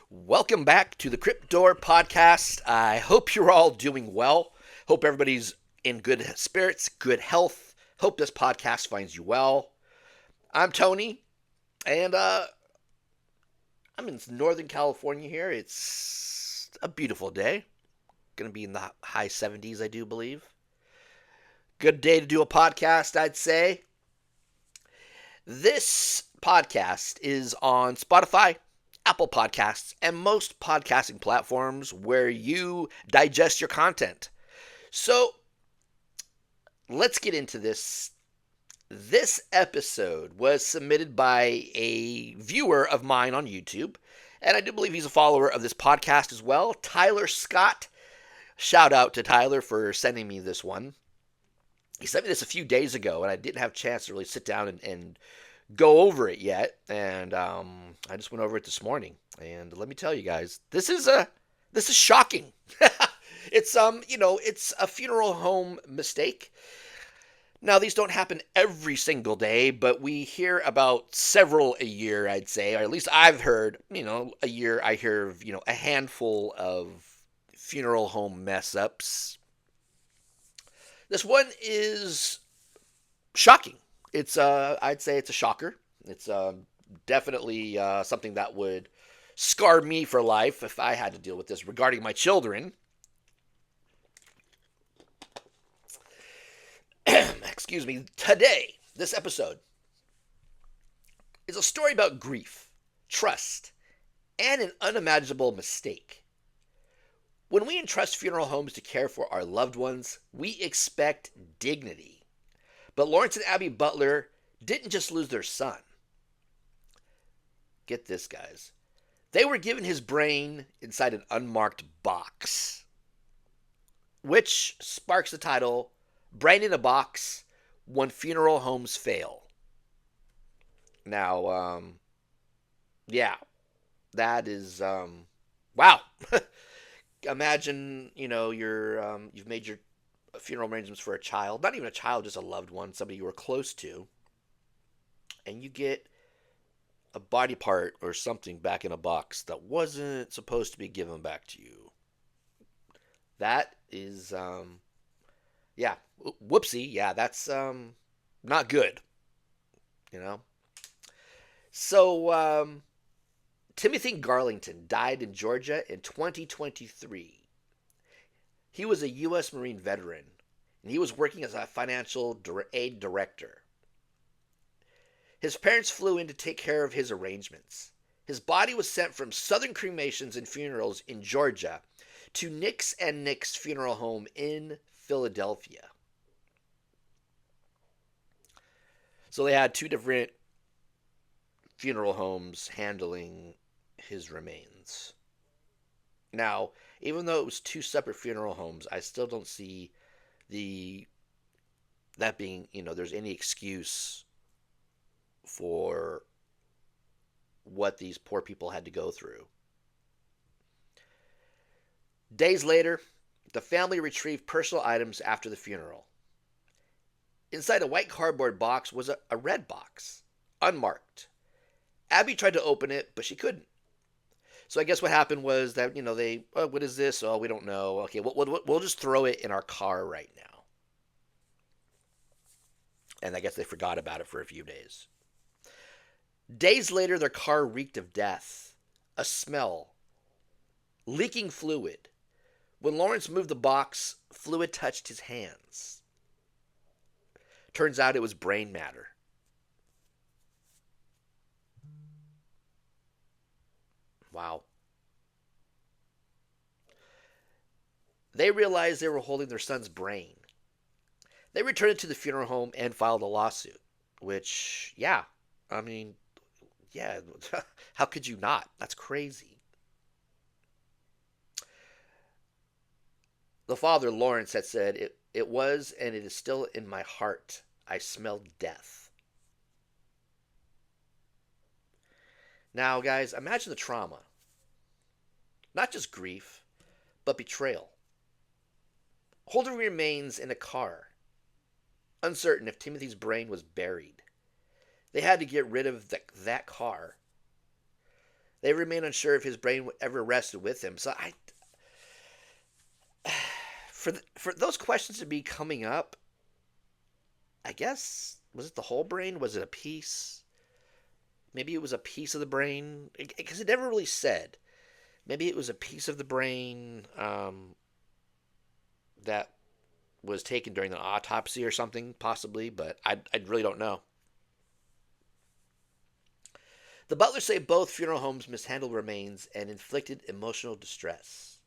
Welcome back to the Crypt Door Podcast. I hope you're all doing well. Hope everybody's in good spirits, good health. Hope this podcast finds you well. I'm Tony, and I'm in Northern California here. It's a beautiful day. Going to be in the high 70s, I do believe. Good day to do a podcast, I'd say. This podcast is on Spotify, Apple Podcasts, and most podcasting platforms where you digest your content. So, let's get into this. This episode was submitted by a viewer of mine on YouTube, and I do believe he's a follower of this podcast as well, Tyler Scott. Shout out to Tyler for sending me this one. He sent me this a few days ago, and I didn't have a chance to really sit down and go over it yet. And I just went over it this morning. And let me tell you guys, this is shocking. It's it's a funeral home mistake. Now, these don't happen every single day, but we hear about several a year, I'd say, or at least I've heard, a year I hear of, a handful of funeral home mess ups. This one is shocking. It's I'd say it's a shocker. It's definitely something that would scar me for life if I had to deal with this regarding my children. Excuse me. Today, this episode is a story about grief, trust, and an unimaginable mistake. When we entrust funeral homes to care for our loved ones, we expect dignity. But Lawrence and Abby Butler didn't just lose their son. Get this, guys. They were given his brain inside an unmarked box, which sparks the title, Brain in a Box, When Funeral Homes Fail. Now, that is, wow. Imagine, you've made your funeral arrangements for a child, not even a child, just a loved one, somebody you were close to, and you get a body part or something back in a box that wasn't supposed to be given back to you. That is, whoopsie, that's not good, So, Timothy Garlington died in Georgia in 2023. He was a U.S. Marine veteran, and he was working as a financial aid director. His parents flew in to take care of his arrangements. His body was sent from Southern Cremations and Funerals in Georgia to Nix Nix Funeral Home in Philadelphia. So they had two different funeral homes handling his remains. Now, even though it was two separate funeral homes, I still don't see that being, there's any excuse for what these poor people had to go through. Days later, the family retrieved personal items after the funeral. Inside a white cardboard box was a red box, unmarked. Abby tried to open it, but she couldn't. So I guess what happened was that, what is this? Oh, we don't know. Okay, we'll just throw it in our car right now. And I guess they forgot about it for a few days. Days later, their car reeked of death, a smell, leaking fluid. When Lawrence moved the box, fluid touched his hands. Turns out it was brain matter. Wow. They realized they were holding their son's brain. They returned it to the funeral home and filed a lawsuit, which, how could you not? That's crazy. The father, Lawrence, had said, it was and it is still in my heart. I smelled death. Now, guys, imagine the trauma. Not just grief, but betrayal. Holding remains in a car, uncertain if Timothy's brain was buried. They had to get rid of that car. They remain unsure if his brain ever rested with him. So for those questions to be coming up, I guess, was it the whole brain? Was it a piece? Maybe it was a piece of the brain, because it never really said. Maybe it was a piece of the brain that was taken during the autopsy or something, possibly, but I really don't know. The butlers say both funeral homes mishandled remains and inflicted emotional distress.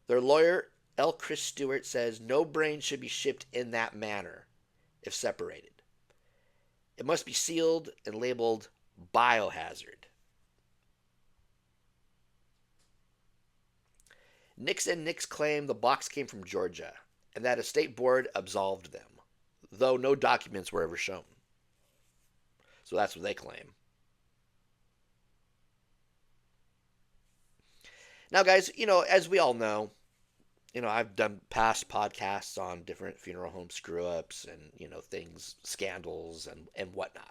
Their lawyer, L. Chris Stewart, says no brain should be shipped in that manner if separated. It must be sealed and labeled biohazard. Nix and Nix claim the box came from Georgia and that a state board absolved them, though no documents were ever shown. So that's what they claim. Now, guys, as we all know, I've done past podcasts on different funeral home screw-ups and, things, scandals and whatnot.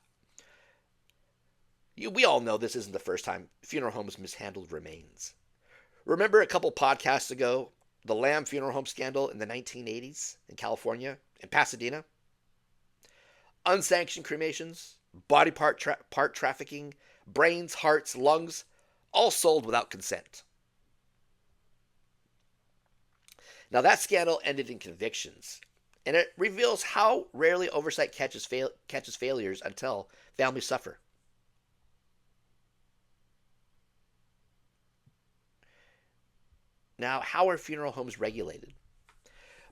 We all know this isn't the first time funeral homes mishandled remains. Remember a couple podcasts ago, the Lamb Funeral Home scandal in the 1980s in California, in Pasadena? Unsanctioned cremations, body part trafficking, brains, hearts, lungs, all sold without consent. Now, that scandal ended in convictions, and it reveals how rarely oversight catches failures until families suffer. Now, how are funeral homes regulated?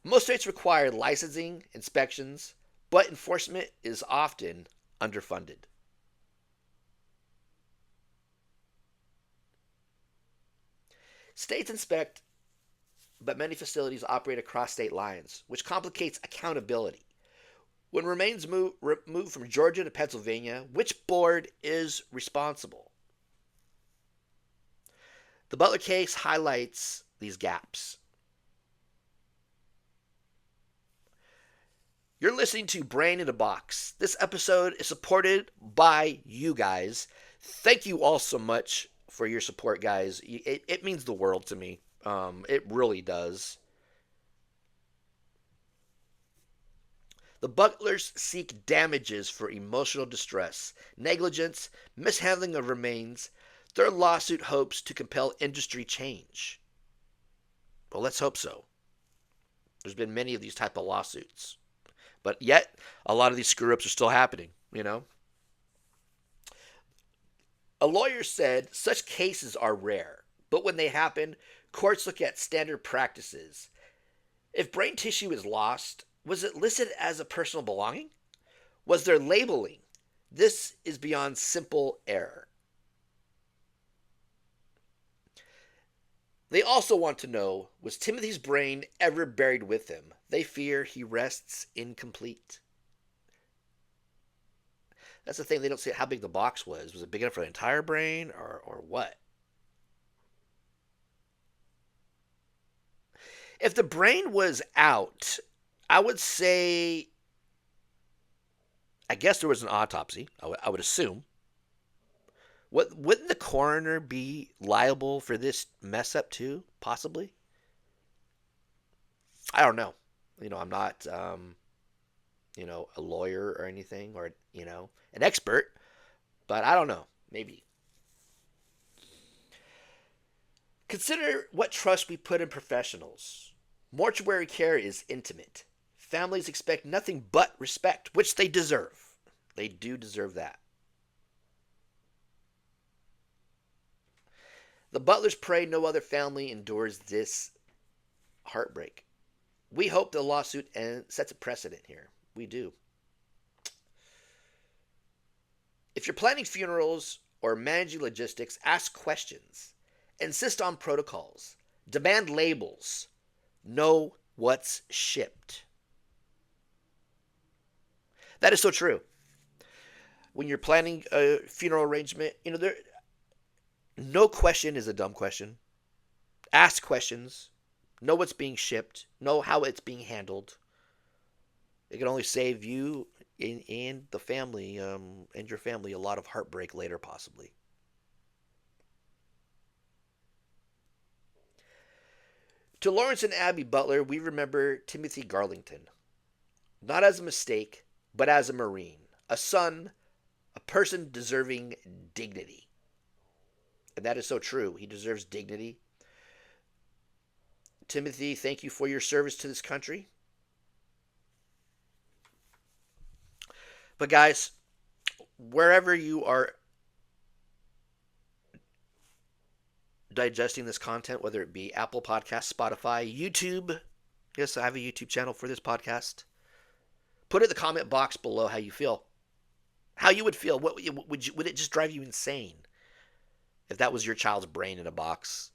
Most states require licensing, inspections, but enforcement is often underfunded. States inspect, but many facilities operate across state lines, which complicates accountability. When remains move from Georgia to Pennsylvania, which board is responsible? The Butler case highlights these gaps. You're listening to Brain in a Box. This episode is supported by you guys. Thank you all so much for your support, guys. It means the world to me. It really does. The Butlers seek damages for emotional distress, negligence, mishandling of remains. Their lawsuit hopes to compel industry change. Well, let's hope so. There's been many of these type of lawsuits. But yet, a lot of these screw-ups are still happening, A lawyer said such cases are rare, but when they happen, courts look at standard practices. If brain tissue is lost, was it listed as a personal belonging? Was there labeling? This is beyond simple error. They also want to know, was Timothy's brain ever buried with him? They fear he rests incomplete. That's the thing, they don't say how big the box was. Was it big enough for the entire brain or what? If the brain was out, I would say, I guess there was an autopsy, I would assume. Wouldn't the coroner be liable for this mess up too, possibly? I don't know. I'm not, a lawyer or anything, or, an expert, but I don't know. Maybe. Consider what trust we put in professionals. Mortuary care is intimate. Families expect nothing but respect, which they deserve. They do deserve that. The Butlers pray no other family endures this heartbreak. We hope the lawsuit sets a precedent here. We do. If you're planning funerals or managing logistics, ask questions. Insist on protocols. Demand labels. Know what's shipped. That is so true. When you're planning a funeral arrangement, no question is a dumb question. Ask questions. Know what's being shipped. Know how it's being handled. It can only save you and the family and your family a lot of heartbreak later, possibly. To Lawrence and Abby Butler, we remember Timothy Garlington, not as a mistake, but as a Marine, a son, a person deserving dignity. And that is so true. He deserves dignity. Timothy, thank you for your service to this country. But guys, wherever you are digesting this content, whether it be Apple Podcasts, Spotify, YouTube, yes, I have a YouTube channel for this podcast. Put in the comment box below how you feel. How you would feel. What would it just drive you insane if that was your child's brain in a box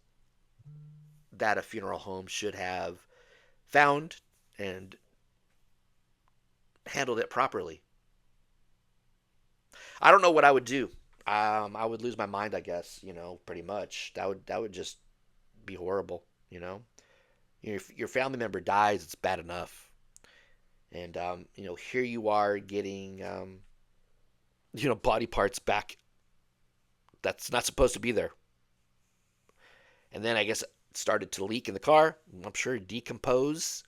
that a funeral home should have found and handled it properly? I don't know what I would do. I would lose my mind, I guess. Pretty much. That would just be horrible. If your family member dies, it's bad enough. And here you are getting body parts back that's not supposed to be there. And then I guess it started to leak in the car. I'm sure decompose.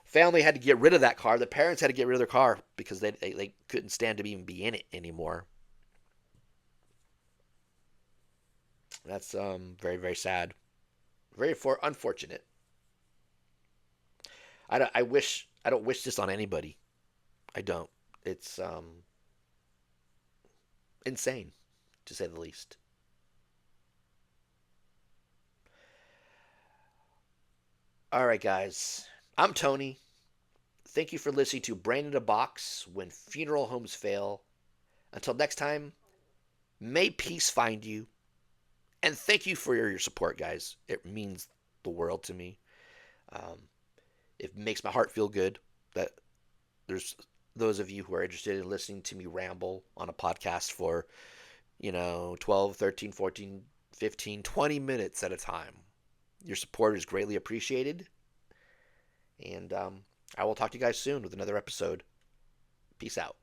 Family had to get rid of that car. The parents had to get rid of their car because they couldn't stand to even be in it anymore. That's very, very sad. Very unfortunate. I don't wish this on anybody. I don't. It's insane, to say the least. All right, guys. I'm Tony. Thank you for listening to Brain in a Box When Funeral Homes Fail. Until next time, may peace find you. And thank you for your support, guys. It means the world to me. It makes my heart feel good that there's those of you who are interested in listening to me ramble on a podcast for, 12, 13, 14, 15, 20 minutes at a time. Your support is greatly appreciated. And I will talk to you guys soon with another episode. Peace out.